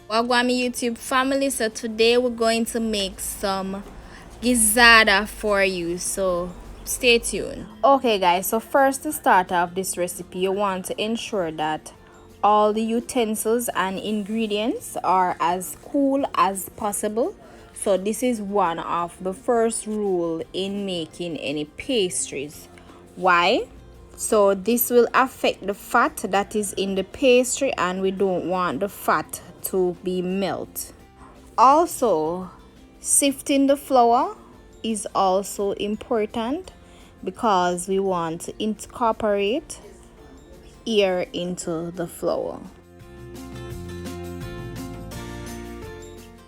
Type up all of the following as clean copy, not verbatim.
Wagwami YouTube family, so today we're going to make some gizada for you, so stay tuned. Okay guys, so first to start off this recipe, you want to ensure that all the utensils and ingredients are as cool as possible. So this is one of the first rule in making any pastries. Why? So this will affect the fat that is in the pastry, and we don't want the fat to be melt. Also, sifting the flour is also important because we want to incorporate air into the flour.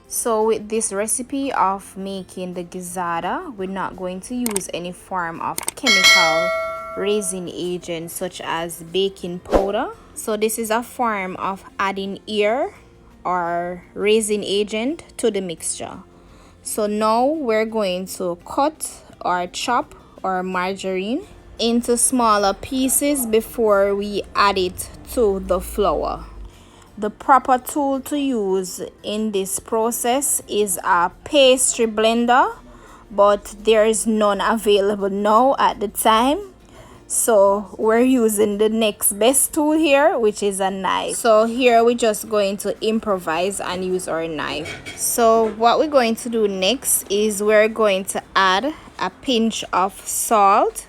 So with this recipe of making the gizada, we're not going to use any form of chemical raising agent such as baking powder. So this is a form of adding air or raising agent to the mixture. So now we're going to cut or chop our margarine into smaller pieces before we add it to the flour. The proper tool to use in this process is a pastry blender, but there is none available now at the time. So we're using the next best tool here, which is a knife. So here we're just going to improvise and use our knife. So what we're going to do next is we're going to add a pinch of salt,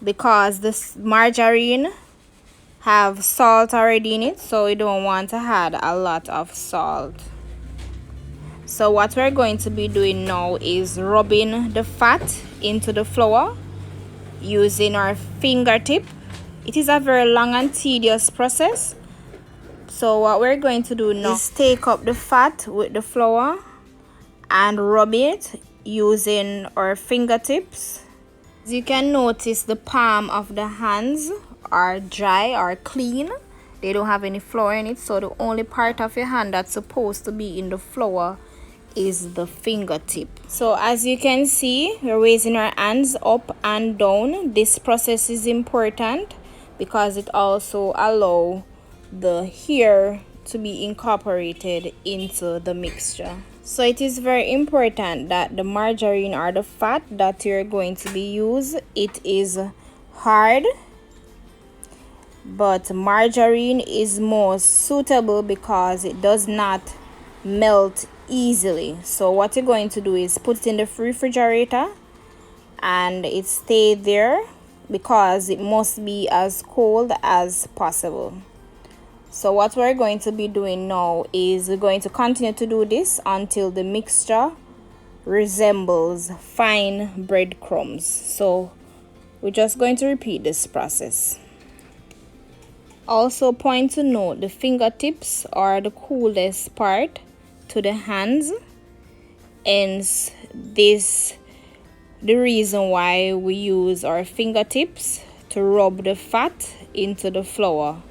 because this margarine have salt already in it, so we don't want to add a lot of salt. So what we're going to be doing now is rubbing the fat into the flour using our fingertip. It is a very long and tedious process. So what we're going to do now is take up the fat with the flour and rub it using our fingertips. As you can notice, the palm of the hands are dry or clean. They don't have any flour in it, so the only part of your hand that's supposed to be in the flour is the fingertip. So as you can see, we're raising our hands up and down. This process is important because it also allows the hair to be incorporated into the mixture. So it is very important that the margarine or the fat that you're going to be using, it is hard, but margarine is most suitable because it does not melt easily. So what you're going to do is put it in the refrigerator and it stay there because it must be as cold as possible. So what we're going to be doing now is we're going to continue to do this until the mixture resembles fine breadcrumbs. So we're just going to repeat this process. Also, point to note, the fingertips are the coolest part to the hands, hence this the reason why we use our fingertips to rub the fat into the flour.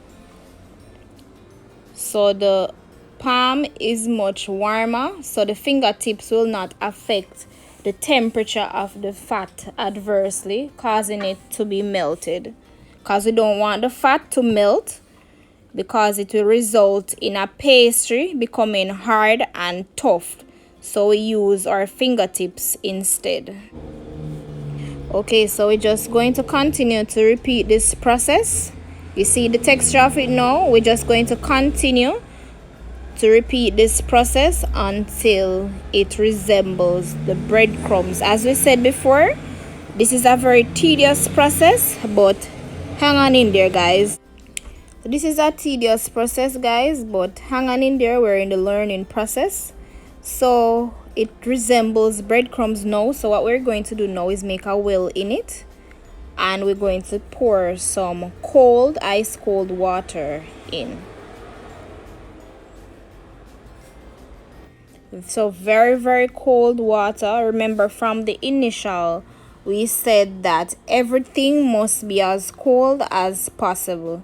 So the palm is much warmer, so the fingertips will not affect the temperature of the fat adversely, causing it to be melted, because we don't want the fat to melt, because it will result in a pastry becoming hard and tough. So we use our fingertips instead. Okay, so we're just going to continue to repeat this process. You see the texture of it now. We're just going to continue to repeat this process until it resembles the breadcrumbs. As we said before, this is a very tedious process, but hang on in there, guys. This is a tedious process, guys, but hang on in there. We're in the learning process. So it resembles breadcrumbs now. So what we're going to do now is make a well in it, and we're going to pour some cold, ice cold water in. So very, very cold water. Remember, from the initial we said that everything must be as cold as possible.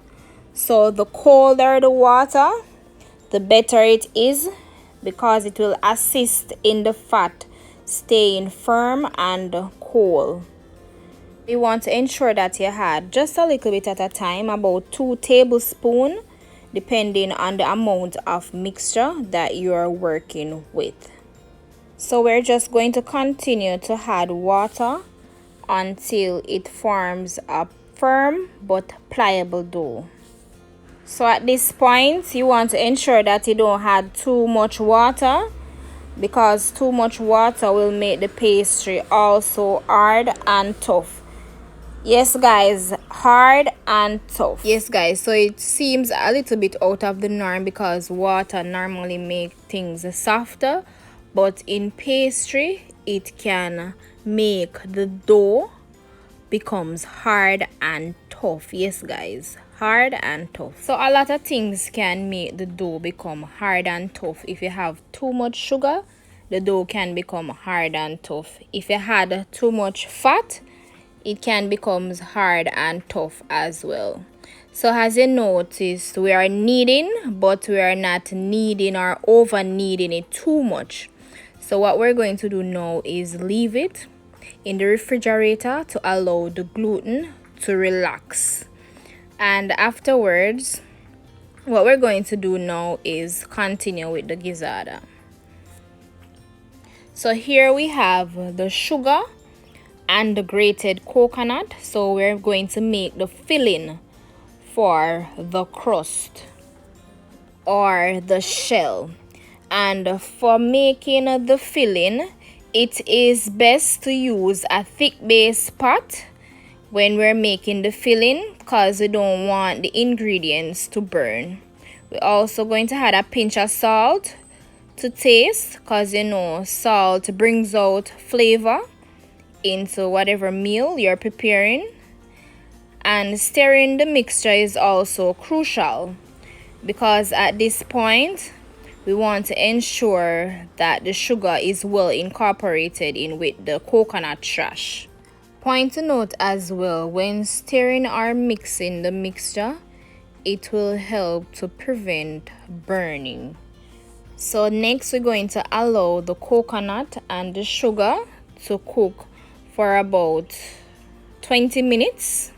So the colder the water, the better it is, because it will assist in the fat staying firm and cool. You want to ensure that you add just a little bit at a time, about 2 tablespoons depending on the amount of mixture that you are working with. So we're just going to continue to add water until it forms a firm but pliable dough. So at this point, you want to ensure that you don't add too much water, because too much water will make the pastry also hard and tough. Yes guys, hard and tough. Yes guys, so it seems a little bit out of the norm because water normally make things softer, but in pastry it can make the dough becomes hard and tough. Yes guys, hard and tough. So a lot of things can make the dough become hard and tough. If you have too much sugar, the dough can become hard and tough. If you had too much fat, it can become hard and tough as well. So as you notice, we are kneading, but we are not kneading or over kneading it too much. So what we're going to do now is leave it in the refrigerator to allow the gluten to relax. And afterwards, what we're going to do now is continue with the gizada. So here we have the sugar and the grated coconut. So we're going to make the filling for the crust or the shell. And for making the filling, it is best to use a thick base pot when we're making the filling, because we don't want the ingredients to burn. We're also going to add a pinch of salt to taste, because you know salt brings out flavor into whatever meal you're preparing. And stirring the mixture is also crucial, because at this point we want to ensure that the sugar is well incorporated in with the coconut trash. Point to note as well, when stirring or mixing the mixture, it will help to prevent burning. So next we're going to allow the coconut and the sugar to cook for about 20 minutes,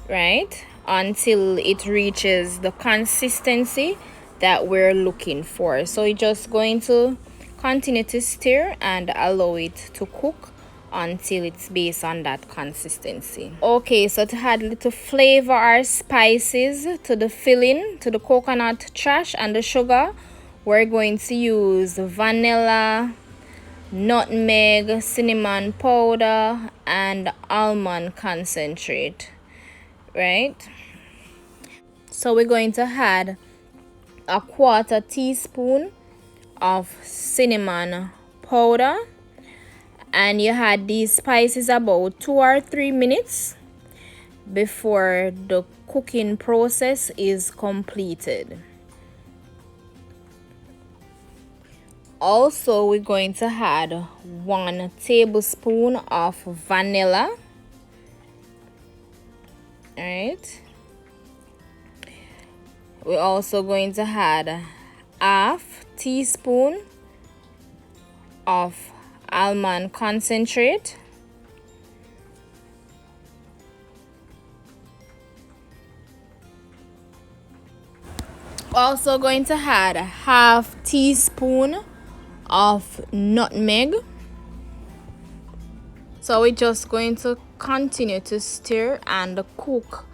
right, until it reaches the consistency that we're looking for. So you're just going to continue to stir and allow it to cook until it's based on that consistency. Okay, so to add little flavor or spices to the filling, to the coconut trash and the sugar, we're going to use vanilla, nutmeg, cinnamon powder, and almond concentrate, right? So we're going to add a 1/4 teaspoon of cinnamon powder, and you add these spices about 2 or 3 minutes before the cooking process is completed. Also, we're going to add 1 tablespoon of vanilla. All right. We're also going to add 1/2 teaspoon of almond concentrate. Also going to add 1/2 teaspoon of nutmeg. So we're just going to continue to stir and cook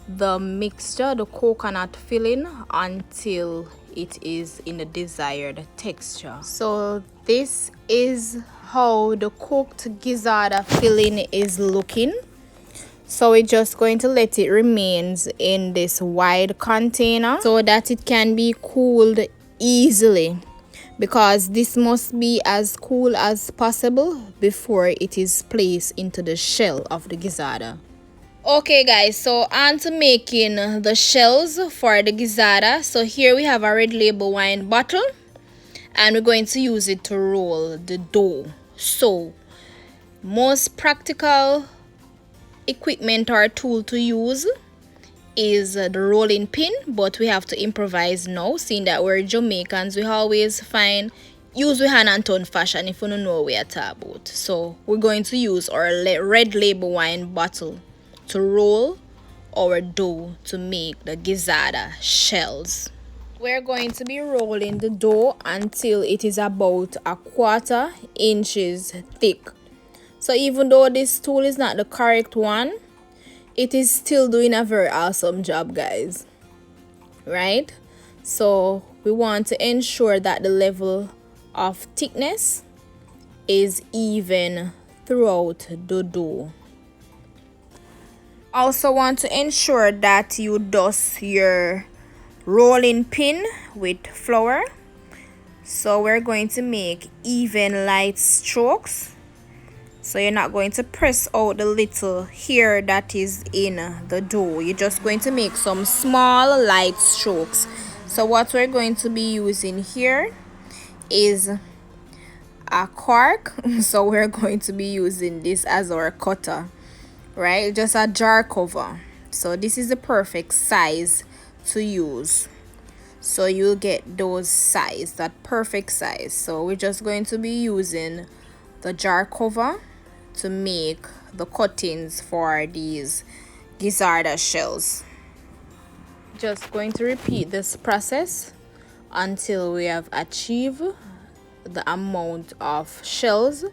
the mixture, the coconut filling, until it is in the desired texture. So this is how the cooked gizada filling is looking. So we're just going to let it remain in this wide container so that it can be cooled easily, because this must be as cool as possible before it is placed into the shell of the gizada. Okay guys, so on to making the shells for the gizada. So here we have a red label wine bottle, and we're going to use it to roll the dough. So most practical equipment or tool to use is the rolling pin, but we have to improvise now, seeing that we're Jamaicans. We always use we hand and turn fashion if you don't know what we are talking about. So we're going to use our red label wine bottle to roll our dough to make the gizada shells. We're going to be rolling the dough until it is about 1/4 inches thick. So even though this tool is not the correct one, it is still doing a very awesome job, guys. Right? So we want to ensure that the level of thickness is even throughout the dough. Also want to ensure that you dust your rolling pin with flour. So we're going to make even light strokes. So you're not going to press out the little hair that is in the dough. You're just going to make some small light strokes. So what we're going to be using here is a cork. So we're going to be using this as our cutter, right? Just a jar cover. So this is the perfect size to use. So you'll get those size, that perfect size. So we're just going to be using the jar cover to make the cuttings for these gizada shells. Just going to repeat this process until we have achieved the amount of shells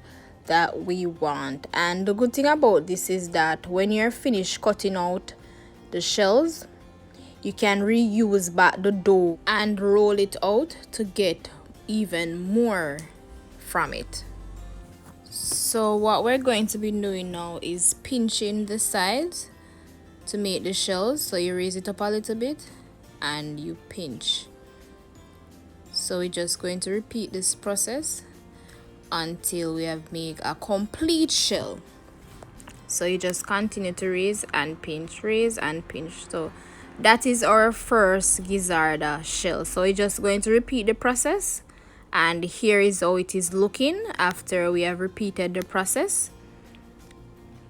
that we want. And the good thing about this is that when you're finished cutting out the shells, you can reuse back the dough and roll it out to get even more from it. So what we're going to be doing now is pinching the sides to make the shells. So you raise it up a little bit and you pinch. So we're just going to repeat this process until we have made a complete shell. So you just continue to raise and pinch, raise and pinch. So that is our first gizada shell. So we're just going to repeat the process, and here is how it is looking after we have repeated the process,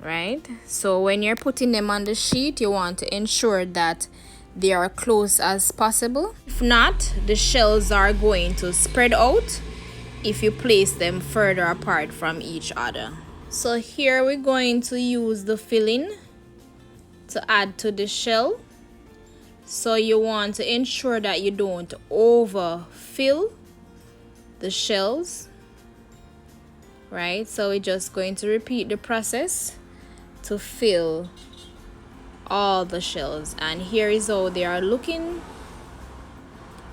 right? So when you're putting them on the sheet, you want to ensure that they are close as possible. If not, the shells are going to spread out if you place them further apart from each other. So here we're going to use the filling to add to the shell. So you want to ensure that you don't overfill the shells, right? So we're just going to repeat the process to fill all the shells, and here is how they are looking.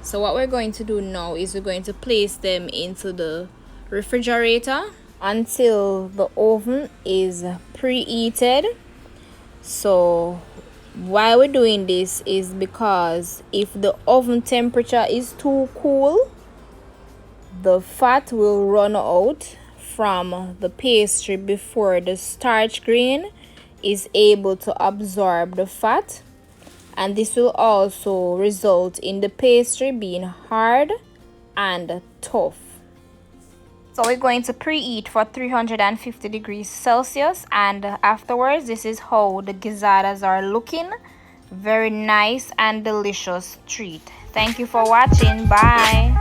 So what we're going to do now is we're going to place them into the refrigerator until the oven is preheated. So why we're doing this is because if the oven temperature is too cool, the fat will run out from the pastry before the starch grain is able to absorb the fat, and this will also result in the pastry being hard and tough. So we're going to preheat for 350 degrees Celsius, and afterwards this is how the gizadas are looking. Very nice and delicious treat. Thank you for watching. Bye.